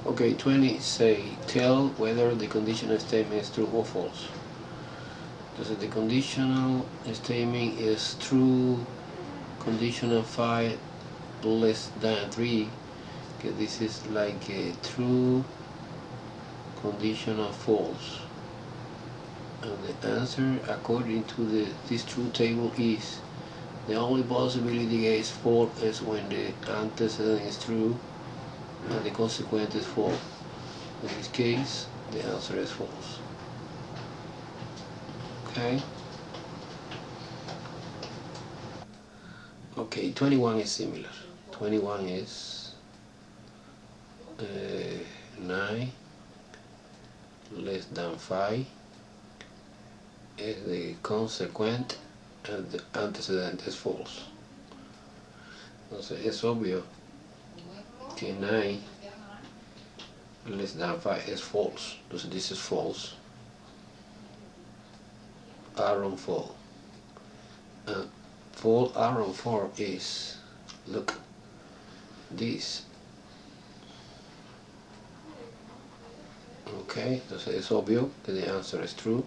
Okay, 20 say tell whether the conditional statement is true or false. So the conditional statement is true, conditional 5 less than 3. Okay, this is like a true, conditional false. And the answer according to this true table is the only possibility is false is when the antecedent is true and the consequent is false. In this case, the answer is false. Okay. Okay, 21 is similar. 21 is 9 less than 5 is the consequent and the antecedent is false. Entonces es obvio que 9 less than 5 is false. Entonces this is false. Aaron fall. Fall Aaron 4 is, look, this. Okay, entonces es obvio que the answer is true,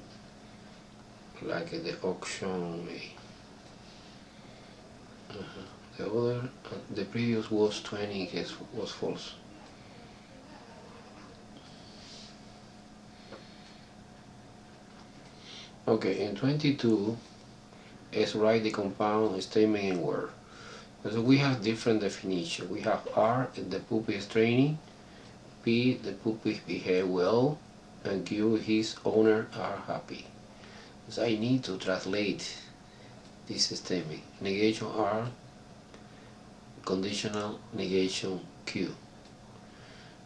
like the option A. The other, the previous was 20, was false. Okay, in 22 is write the compound statement in word. So we have different definitions. We have R, the puppy is training, P, the puppy behave well, and Q, his owner are happy. So I need to translate this statement. Negation R, conditional negation Q.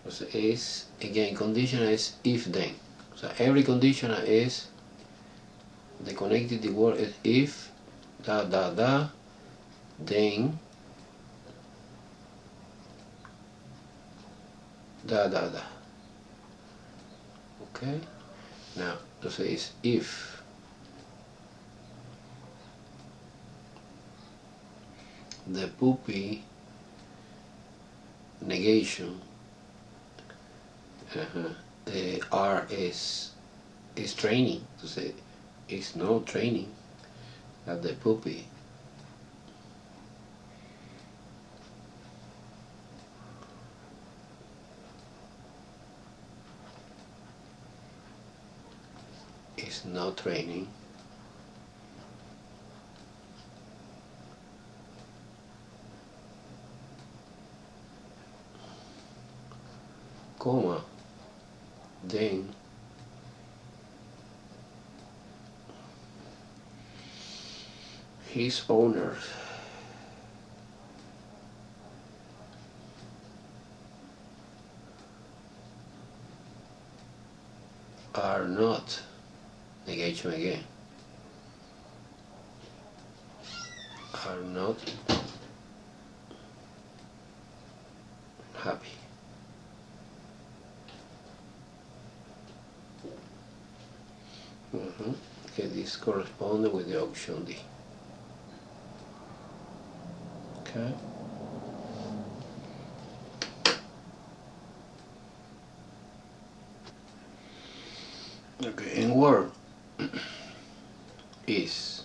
So is, again, conditional is if then. So every conditional is, the connected word is if, then, okay. Now this is if the puppy negation R is training, to say it's no training that the puppy is not training, comma, then his owners are not, negation again, are not happy. Okay, this corresponds with the option D. Okay. Okay, in word is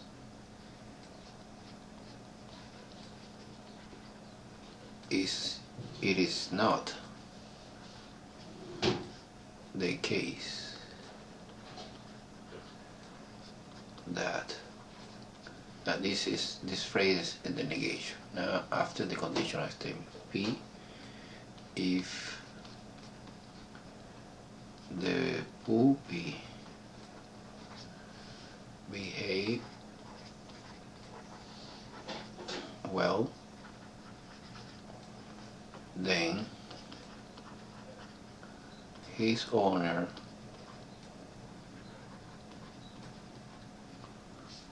it is not the case that this phrase is the negation. Now after the conditional statement P, if the puppy behave well, then his owner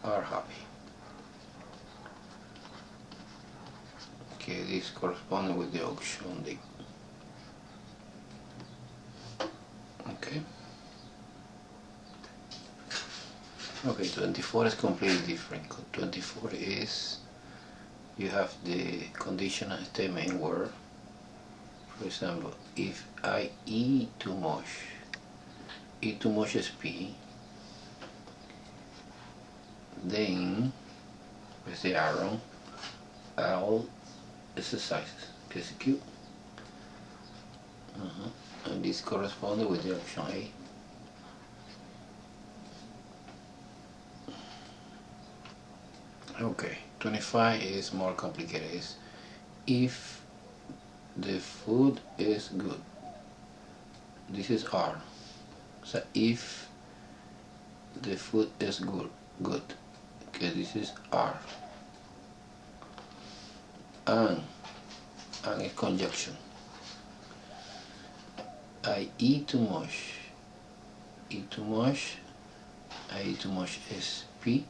are happy. Okay, this corresponds with the option D. Okay. Okay, 24 is completely different. 24 is, you have the conditional statement in word For example, if I eat too much is P, then with the arrow, all exercises is Q. And this corresponds with the option A. Okay, 25 is more complicated. It's if the food is good. This is R. So if the food is good. Okay, this is R. And is conjunction. I eat too much. I eat too much is P.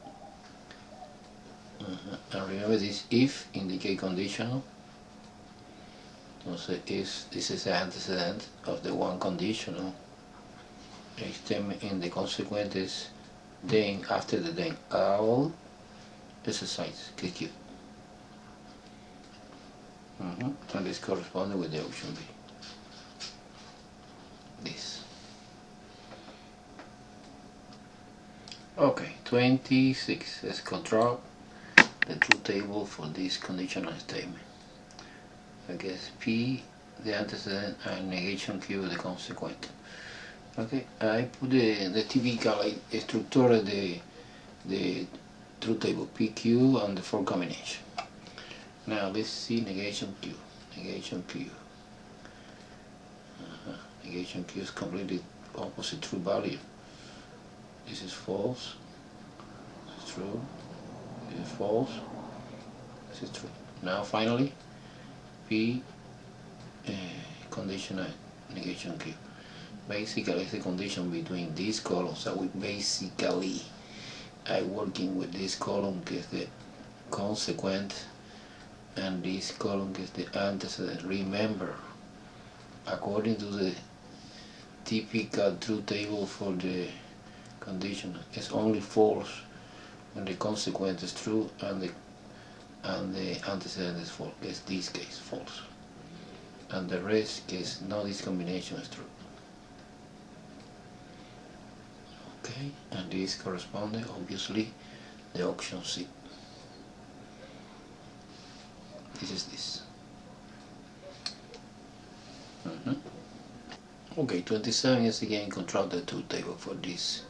And remember this if indicate conditional. So if this is the antecedent of the one conditional, in the consequent is then after the then all exercise KQ. And this corresponds with the option B. This. Okay, 26 is control the truth table for this conditional statement. I guess P the antecedent and negation Q the consequent. Okay, I put the typical structure of the truth table PQ and the four combination. Now let's see negation Q. Negation Q. Negation Q is completely opposite true value. This is false. This is true. This is false. This is true. Now finally, P conditional negation Q. Basically, it's the condition between these columns. So we basically are working with this column is the consequent, and this column is the antecedent. Remember, according to the typical truth table for the condition, it's only false when the consequent is true and the antecedent is false. It's this case false, and the rest case no, this combination is true. Okay, and this corresponds obviously the option C. This is this. Okay, 27 is again control the truth table for this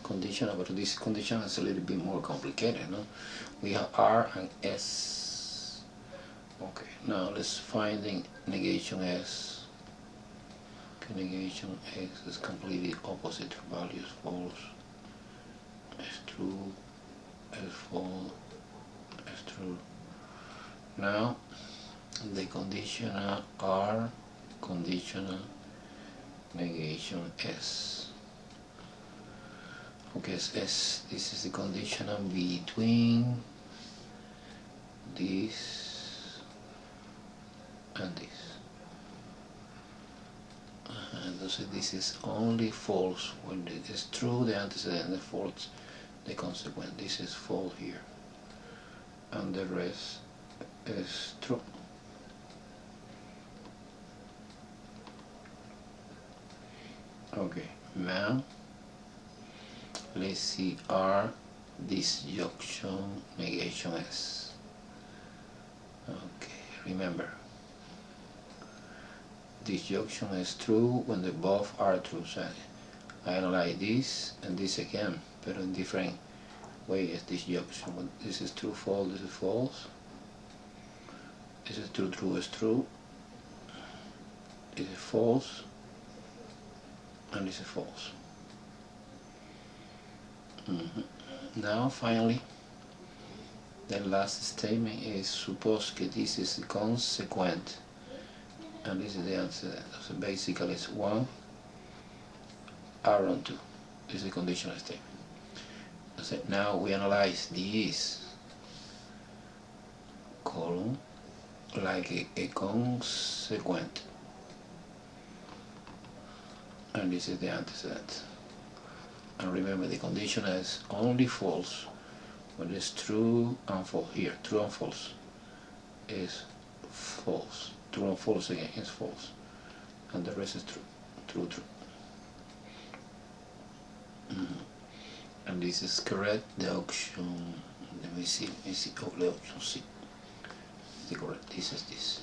condition, but this condition is a little bit more complicated, no? We have R and S. Okay, now let's find the negation S. Okay, negation X is completely opposite to values, false, is true, is false, is true. Now the conditional R, conditional negation S. Okay, S, this is the conditional between this and this. And so this is only false when it is true, the antecedent is false, the consequent. This is false here, and the rest is true. Okay, now let's see R disjunction negation S. Okay, remember, disjunction is true when the both are true. So I analyze this and this again, but in different ways. Disjunction. When this is true, false, this is false. This is true, true is true. This is false. And this is false. Now finally, the last statement is suppose that this is the consequent and this is the antecedent. So basically it's 1 R on 2. This is a conditional statement. So now we analyze this column like a consequent, and this is the antecedent. And remember, the condition is only false when it's true and false. Here, true and false is false. true and false again is false, and the rest is true. True. And this is correct. The option, let me see. Oh, the option C. Is it correct? This is this.